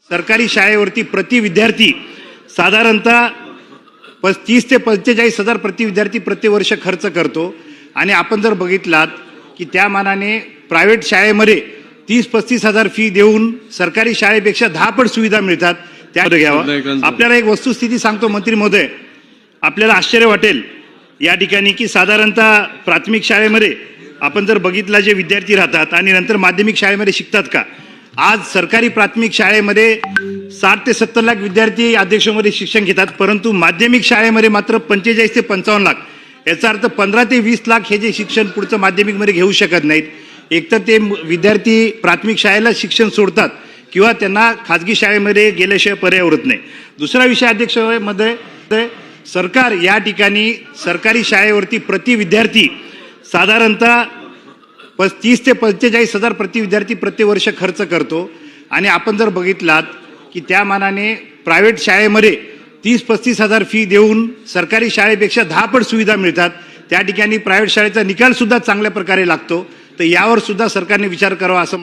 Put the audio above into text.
सरकारी शाळेवरती प्रति विद्यार्थी साधारणतः 30 ते 45,000 प्रति विद्यार्थी प्रतिवर्ष खर्च करतो आणि आपण जर बघितलात की त्या मानाने प्रायव्हेट शाळेमध्ये 30-35 हजार फी देऊन सरकारी शाळेपेक्षा 10 पट सुविधा मिळतात त्यामध्ये घ्यावा। आपल्याला एक वस्तुस्थिती सांगतो मंत्री महोदय, आपल्याला आश्चर्य वाटेल या ठिकाणी की साधारणतः प्राथमिक शाळेमध्ये आपण जर बघितला जे विद्यार्थी राहतात आणि नंतर माध्यमिक शाळेमध्ये शिकतात का, आज सरकारी प्राथमिक शाळेमध्ये 60 ते 70 लाख विद्यार्थी अध्यक्षमध्ये शिक्षण घेतात, परंतु माध्यमिक शाळेमध्ये मात्र 45 ते 55 लाख, याचा अर्थ 15 ते 20 लाख हे जे शिक्षण पुढचं माध्यमिकमध्ये घेऊ शकत नाहीत। एकतर ते विद्यार्थी प्राथमिक शाळेला शिक्षण सोडतात किंवा त्यांना खाजगी शाळेमध्ये गेल्याशिवाय पर्याय उरत नाही। दुसरा विषय अध्यक्षमध्ये सरकार या ठिकाणी सरकारी शाळेवरती प्रति विद्यार्थी साधारणतः 30 ते 45 हजार प्रति विद्यार्थी प्रतिवर्ष खर्च करतो आणि आपण जर बघितलात की त्या मानाने प्रायव्हेट शाळेमध्ये 30-35 हजार फी देऊन सरकारी शाळेपेक्षा 10 पट सुविधा मिळतात, त्या ठिकाणी प्रायव्हेट शाळेचा निकाल सुद्धा चांगल्या प्रकारे लागतो। तर यावर सुद्धा सरकारने विचार करावा असं